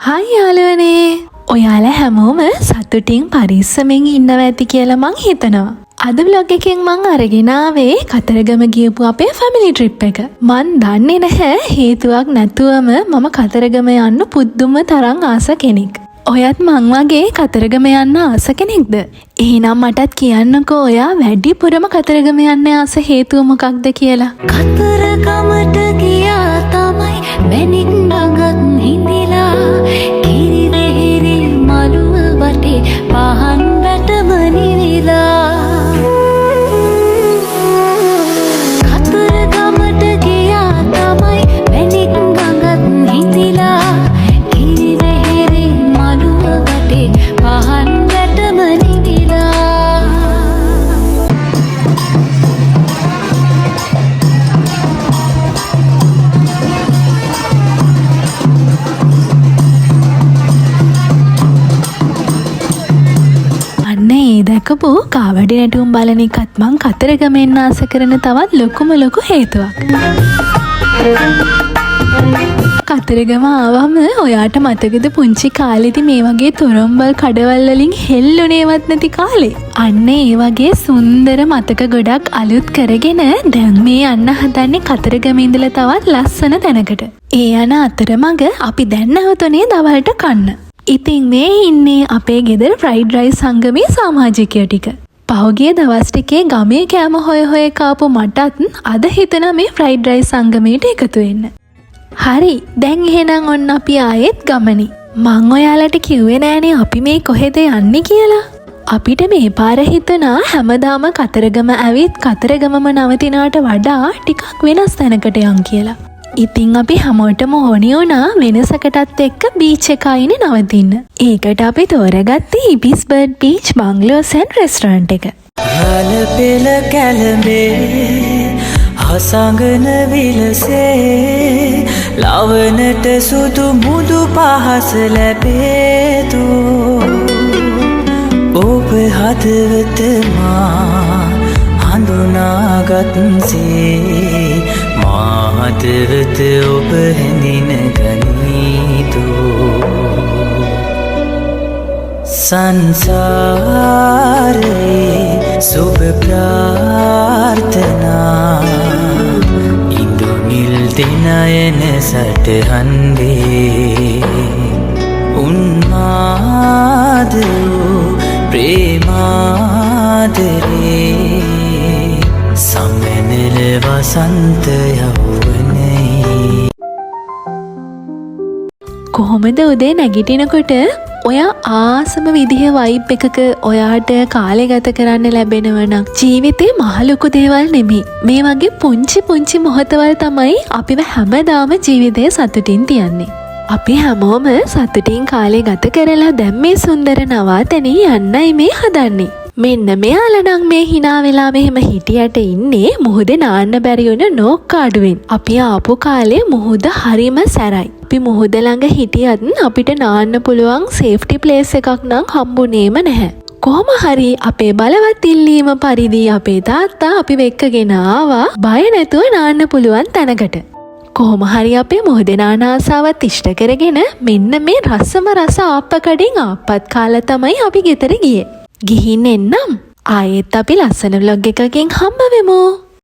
Hi යාළුවනේ. ඔයාලා හැමෝම සතුටින් පරිස්සමෙන් ඉන්නවා ඇති කියලා මං හිතනවා. අද vlog එකෙන් මං අරගෙන ආවේ කතරගම ගියපු අපේ family trip එක. මං දන්නේ නැහැ හේතුවක් නැතුවම මම කතරගම යන්න පුදුම තරම් ආස කෙනෙක්. ඔයත් මං වගේ කතරගම යන්න ආස කෙනෙක්ද? එහෙනම් මටත් කියන්නකෝ ඔයා වැඩිපුරම කතරගම යන්න ආස හේතුව මොකක්ද කියලා. කතරගමට ගියා තමයි මැණික් නගත් හිඳිලා කිරි වෙහෙරි මළුව වටේ පහන් වැටම නිවිලා කතරගමට ගියා තමයි මැණික් නගත් හිඳිලා කිරි වෙහෙරි මළුව වටේ පහන් වැටම නිවිලා දැකපු කාවඩි නැටුම් බලන එකත් මං කතරගමෙන් ආස කරන තවත් ලොකු හේතුවක්. කතරගම ආවම ඔයාට මතකද පුංචි කාලෙදි මේ වගේ තොරම්බල් කඩවල් වලින් හෙල්ලුණේවත් නැති කාලේ? අන්න ඒ වගේ සුන්දර මතක ගොඩක් අලුත් කරගෙන දැන් මේ යන්න හදන්නේ කතරගම ඉඳලා තවත් ලස්සන තැනකට. ඒ යන අතරමඟ අපි දැන් නැවතුනේ දවල්ට කන්න. ඉතින් මේ ඉන්නේ අපේ ගෙදර ෆ්‍රයිඩ් රයිස් සංගමේ සමාජිකයෝ ටික. පහුගිය දවස් ටිකේ ගමේ කෑම හොය කාපු මටත් අද හිතෙනවා මේ ෆ්‍රයිඩ් රයිස් සංගමයට එකතු වෙන්න. හරි, දැන් එහෙනම් ඔන්න අපි ආයෙත් ගමනේ. මං ඔයාලට කිව්වේ නෑනේ අපි මේ කොහෙද යන්නේ කියලා. අපිට මේ පාර හිතනා හැමදාම කතරගම ඇවිත් කතරගමම නවතිනාට වඩා ටිකක් වෙනස් තැනකට යන් කියලා. ඉතින් අපි හැමෝටම ඕනි වුණා වෙනසකටත් එක්ක බීච් එකයිනේ නවතින්න. ඒකට අපි තෝරගත්තේ ඉබිස්බර්ඩ් බීච් බංගලෝස් ඇන්ඩ් රෙස්ටොරන්ට් එක. හලපෙල කැලඹේ හසඟන විලසේ ලවනට සුදු මුදු පහස ලැබේතු ඔබ හදවත මා හඳුනාගත්සේ මාහදවත ඔබ හැඳින ගනීතු සංසාරේ සුභ ප්‍රාර්ථනා ඉන්දුනිල් දිනයන සටහන්වේ උන්මාදෝ ප්‍රේමාදරේ සමනල වසන්ත යවුවනයි. කොහොමද උදේ නැගිටිනකොට ඔයා ආසම විදිහ වයිබ් එකක ඔයාට කාලය ගත කරන්න ලැබෙනව නම් ජීවිතේ මහ ලොකු දේවල් නෙමෙයි. මේ වගේ පුංචි මොහොතවල් තමයි අපිව හැමදාම ජීවිතේ සතුටින් තියන්නේ. අපි හැමෝම සතුටින් කාලය ගත කරලා දැන් මේ සුන්දර නවාතැනේ යන්නයි මේ හදන්නේ. මෙන්න මෙයාලා නම් මේ hina වෙලා මෙහෙම හිටියට ඉන්නේ මුහුද නාන්න බැරි වුණ නෝක්කාඩුවෙන්. අපි ආපු කාලේ මුහුද හරිම සැරයි. අපි මුහුද ළඟ හිටියත් අපිට නාන්න පුළුවන් සේෆ්ටි ප්ලේස් එකක් නම් හම්බුනේම නැහැ. කොහොම හරි අපේ බලවත් ඉල්ලීම පරිදි අපේ තාත්තා අපිව එක්කගෙන ආවා බය නැතුව නාන්න පුළුවන් තැනකට. කොහොම හරි අපේ මුහුද නාන ආසාවත් ඉෂ්ට කරගෙන මෙන්න මේ රසම රස ආප්පකඩින් ආප්පත් කාලා තමයි අපි ගෙදර ගියේ. ගිහින් එන්නම්. ආයෙත් අපි ලස්සන vlog එකකින් හම්බ වෙමු.